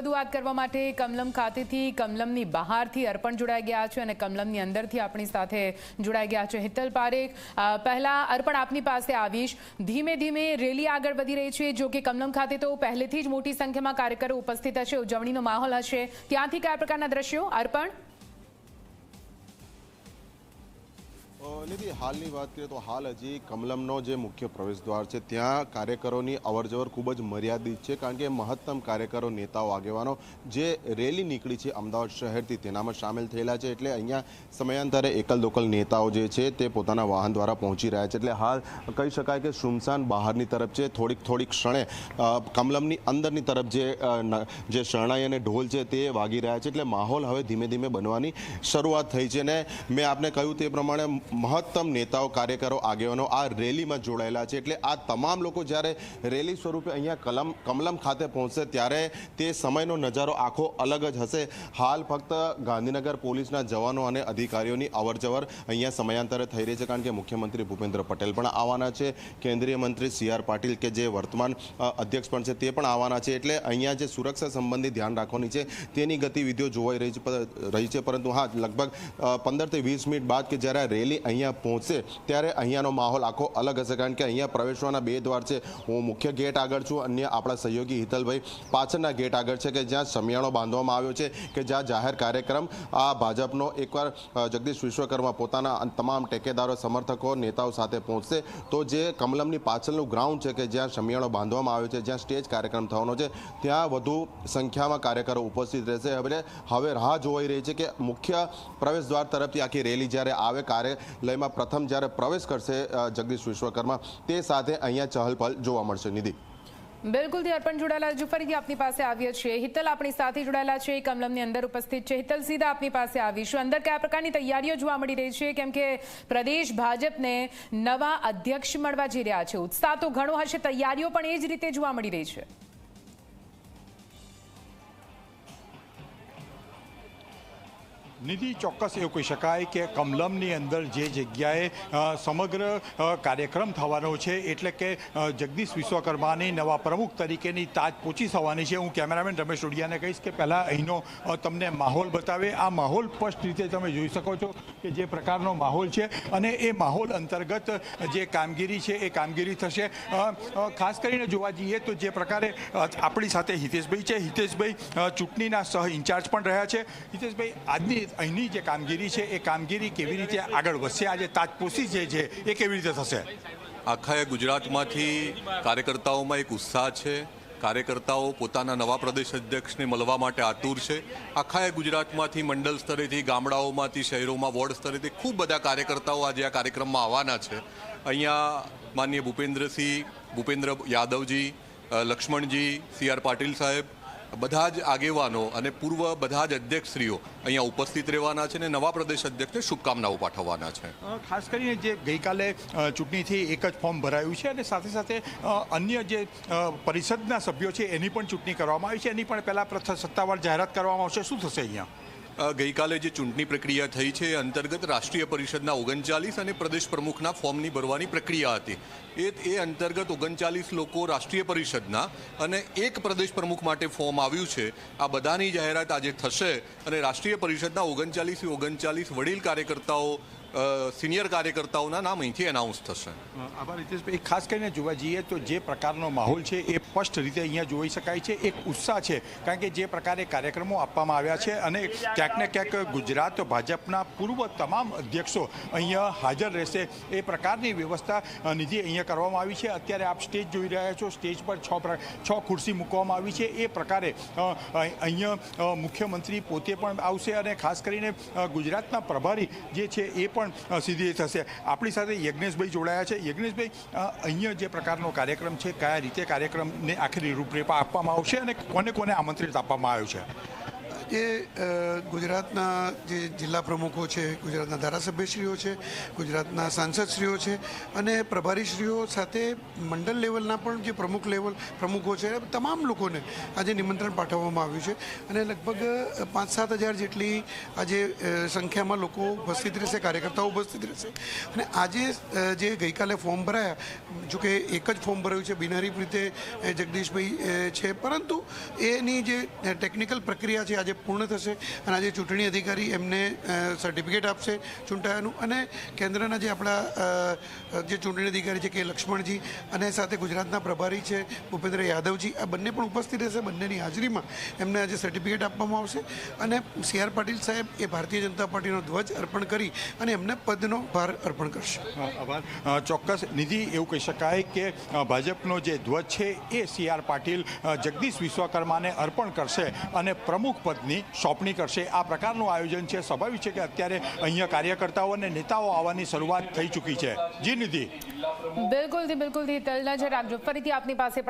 વધુ વાત કરવા માટે કમલમ ખાતેથી, કમલમની બહારથી અર્પણ જોડાઈ ગયા છે અને કમલમની અંદરથી આપણી સાથે જોડાઈ ગયા છે હિતલ પારેખ। પહેલા અર્પણ આપની પાસે આવીશ। ધીમે ધીમે રેલી આગળ વધી રહી છે, જો કે કમલમ ખાતે તો પહેલેથી જ મોટી સંખ્યામાં કાર્યકરો ઉપસ્થિત હશે, ઉજવણીનો માહોલ હશે, ત્યાંથી કયા પ્રકારના દ્રશ્યો અર્પણ? નિધિ, હાલની વાત કરીએ તો હાલ હજી કમલમનો જે મુખ્ય પ્રવેશદ્વાર છે ત્યાં કાર્યકરોની અવરજવર ખૂબ જ મર્યાદિત છે, કારણ કે મહત્તમ કાર્યકરો, નેતાઓ, આગેવાનો જે રેલી નીકળી છે અમદાવાદ શહેરથી તેનામાં સામેલ થયેલા છે। એટલે અહીંયા સમયાંતરે એકલ દોકલ નેતાઓ જે છે તે પોતાના વાહન દ્વારા પહોંચી રહ્યા છે। એટલે હાલ કહી શકાય કે સુમસાન બહારની તરફ છે, થોડીક ક્ષણે કમલમની અંદરની તરફ જે શરણાઈ અને ઢોલ છે તે વાગી રહ્યા છે। એટલે માહોલ હવે ધીમે ધીમે બનવાની શરૂઆત થઈ છે અને મેં આપને કહ્યું તે પ્રમાણે મહત્તમ નેતાઓ, કાર્યકરો, આગેવાનો આ રેલીમાં જોડાયેલા છે। એટલે આ તમામ લોકો જ્યારે રેલી સ્વરૂપે અહીંયા કમલમ ખાતે પહોંચશે ત્યારે તે સમયનો નજારો આખો અલગ જ હશે। હાલ ફક્ત ગાંધીનગર પોલીસના જવાનો અને અધિકારીઓની અવરજવર અહીંયા સમયાંતરે થઈ રહી છે, કારણ કે મુખ્યમંત્રી ભૂપેન્દ્ર પટેલ પણ આવવાના છે, કેન્દ્રીય મંત્રી CR પાટીલ કે જે વર્તમાન અધ્યક્ષ પણ છે તે પણ આવવાના છે। એટલે અહીંયા જે સુરક્ષા સંબંધી ધ્યાન રાખવાની છે તેની ગતિવિધિઓ જોવાઈ રહી છે। પરંતુ હા, લગભગ 15 થી 20 મિનિટ બાદ કે જ્યારે રેલી અહીંયા પહોંચશે ત્યારે અહીંયાનો માહોલ આખો અલગ હશે, કારણ કે અહીંયા પ્રવેશવાના બે દ્વાર છે। હું મુખ્ય ગેટ આગળ છું, અન્ય આપણા સહયોગી હિતલભાઈ પાછળના ગેટ આગળ છે કે જ્યાં સમિયાણો બાંધવામાં આવ્યો છે કે જ્યાં જાહેર કાર્યક્રમ આ ભાજપનો એકવાર જગદીશ વિશ્વકર્મા પોતાના તમામ ટેકેદારો, સમર્થકો, નેતાઓ સાથે પહોંચશે તો જે કમલમની પાછળનું ગ્રાઉન્ડ છે કે જ્યાં સમિયાણો બાંધવામાં આવ્યો છે, જ્યાં સ્ટેજ કાર્યક્રમ થવાનો છે, ત્યાં વધુ સંખ્યામાં કાર્યકરો ઉપસ્થિત રહેશે। હવે રાહ જોવાઈ રહી છે કે મુખ્ય પ્રવેશદ્વાર તરફથી આખી રેલી જ્યારે આવે, કાર્યાલયમાં પ્રથમ જ્યારે પ્રવેશ કરશે જગદીશ વિશ્વકર્મા, તે સાથે અહીંયા ચહલપહલ જોવા મળશે। નિધિ, બિલકુલ થી અર્પણ જોડાયેલા હજુ ફરીથી આપની પાસે આવ્યા છે હિતલ આપણી સાથે જોડાયેલા છે, કમલમની અંદર ઉપસ્થિત છે। હિતલ, સીધા આપની પાસે આવીશું, અંદર કયા પ્રકારની તૈયારીઓ જોવા મળી રહી છે? કેમ કે પ્રદેશ ભાજપને નવા અધ્યક્ષ મળવા જઈ રહ્યા છે, ઉત્સાહ તો ઘણો હશે, તૈયારીઓ પણ એ જ રીતે જોવા મળી રહી છે। નિધિ, ચોક્કસ એવું કહી શકાય કે કમલમની અંદર જે જગ્યાએ સમગ્ર કાર્યક્રમ થવાનો છે, એટલે કે જગદીશ વિશ્વકર્માની નવા પ્રમુખ તરીકેની તાજ પહોંચી થવાની છે। હું કેમેરામેન રમેશ ડોડિયાને કહીશ કે પહેલાં અહીંનો તમને માહોલ બતાવે। આ માહોલ સ્પષ્ટ રીતે તમે જોઈ શકો છો કે જે પ્રકારનો માહોલ છે અને એ માહોલ અંતર્ગત જે કામગીરી છે એ કામગીરી થશે। ખાસ કરીને જોવા જઈએ તો જે પ્રકારે આપણી સાથે હિતેશભાઈ છે, હિતેશભાઈ ચૂંટણીના સહ ઇન્ચાર્જ પણ રહ્યા છે। હિતેશભાઈ, અહીંની જે કામગીરી છે એ કામગીરી કેવી રીતે આગળ વધશે? આજે તાજપોશી જે છે એ કેવી રીતે થશે? આખા ગુજરાતમાંથી કાર્યકર્તાઓમાં એક ઉત્સાહ છે। કાર્યકર્તાઓ પોતાના નવા પ્રદેશ અધ્યક્ષને મળવા માટે આતુર છે। આખા ગુજરાતમાંથી, મંડળ સ્તરેથી, ગામડાઓમાંથી, શહેરોમાં, વોર્ડ સ્તરેથી ખૂબ બધા કાર્યકર્તાઓ આજે આ કાર્યક્રમમાં આવવાના છે। અહીંયા માનનીય ભૂપેન્દ્ર યાદવજી, લક્ષ્મણજી, CR પાટીલ સાહેબ, બધા જ આગેવાનો અને પૂર્વ બધા જ અધ્યક્ષશ્રીઓ અહીંયા ઉપસ્થિત રહેવાના છે અને નવા પ્રદેશ અધ્યક્ષને શુભકામનાઓ પાઠવવાના છે। ખાસ કરીને જે ગઈકાલે ચૂંટણીથી એક જ ફોર્મ ભરાયું છે અને સાથે સાથે અન્ય જે પરિષદના સભ્યો છે એની પણ ચૂંટણી કરવામાં આવી છે, એની પણ પહેલાં સત્તાવાર જાહેરાત કરવામાં આવશે। શું થશે અહીંયા? ગઈકાલે જે ચૂંટણી પ્રક્રિયા થઈ છે એ અંતર્ગત રાષ્ટ્રીય પરિષદના 39 અને પ્રદેશ પ્રમુખના ફોર્મની ભરવાની પ્રક્રિયા હતી। એ અંતર્ગત 39 લોકો રાષ્ટ્રીય પરિષદના અને એક પ્રદેશ પ્રમુખ માટે ફોર્મ આવ્યું છે। આ બધાની જાહેરાત આજે થશે અને રાષ્ટ્રીય પરિષદના 39 વડીલ કાર્યકર્તાઓ, સિનિયર કાર્યકર્તાઓના નામ અહીંથી એનાઉન્સ થશે। આભાર હિતેશભાઈ। ખાસ કરીને જોવા જઈએ તો જે પ્રકારનો માહોલ છે એ સ્પષ્ટ રીતે અહીંયા જોઈ શકાય છે, એક ઉત્સાહ છે, કારણ કે જે પ્રકારે કાર્યક્રમો આપવામાં આવ્યા છે અને ક્યાંક ને ક્યાંક ગુજરાત ભાજપના પૂર્વ તમામ અધ્યક્ષો અહીંયા હાજર રહેશે એ પ્રકારની વ્યવસ્થા નિધિ અહીંયા કરવામાં આવી છે। અત્યારે આપ સ્ટેજ જોઈ રહ્યા છો, સ્ટેજ પર 6 ખુરશી મૂકવામાં આવી છે। એ પ્રકારે અહીંયા મુખ્યમંત્રી પોતે પણ આવશે અને ખાસ કરીને ગુજરાતના પ્રભારી જે છે એ પણ સીધી થશે। આપણી સાથે યજ્ઞેશભાઈ જોડાયા છે। યજ્ઞેશભાઈ, અહીંયા જે પ્રકારનો કાર્યક્રમ છે, કયા રીતે કાર્યક્રમને આખરી રૂપરેખા આપવામાં આવશે અને કોને કોને આમંત્રિત આપવામાં આવ્યું છે? જે ગુજરાતના જે જિલ્લા પ્રમુખો છે, ગુજરાતના ધારાસભ્યશ્રીઓ છે, ગુજરાતના સાંસદશ્રીઓ છે અને પ્રભારીશ્રીઓ સાથે મંડળ લેવલના પણ જે પ્રમુખો છે તમામ લોકોને આજે નિમંત્રણ પાઠવવામાં આવ્યું છે અને લગભગ 5-7 હજાર જેટલી આજે સંખ્યામાં લોકો ઉપસ્થિત રહેશે, કાર્યકર્તાઓ ઉપસ્થિત રહેશે. અને આજે જે ગઈકાલે ફોર્મ ભરાયા, જો કે એક જ ફોર્મ ભરાયું છે, બિનહરીફ રીતે જગદીશભાઈ છે, પરંતુ એની જે ટેકનિકલ પ્રક્રિયા છે આજે પૂર્ણ થશે અને આજે ચૂંટણી અધિકારી એમને સર્ટિફિકેટ આપશે ચૂંટાયાનું. અને કેન્દ્રના જે આપણા જે ચૂંટણી અધિકારી છે કે લક્ષ્મણજી અને સાથે ગુજરાતના પ્રભારી છે ભૂપેન્દ્ર યાદવજી, આ બંને પણ ઉપસ્થિત રહેશે. બંનેની હાજરીમાં એમને આજે સર્ટિફિકેટ આપવામાં આવશે અને CR પાટીલ સાહેબ એ ભારતીય જનતા પાર્ટીનો ધ્વજ અર્પણ કરી અને એમને પદનો ભાર અર્પણ કરશે. આભાર. ચોક્કસ નિધિ, એવું કહી શકાય કે ભાજપનો જે ધ્વજ છે એ CR પાટીલ જગદીશ વિશ્વકર્માને અર્પણ કરશે અને પ્રમુખ પદની સોંપણી કરશે. આ પ્રકારનું આયોજન છે. સ્વાભાવિક છે કે અત્યારે અહીંયા કાર્યકર્તાઓ અને નેતાઓ આવવાની શરૂઆત થઈ ચૂકી છે. જી નિધિ. બિલકુલ હિતલ, નજર રાખજો. ફરીથી આપની પાસે પણ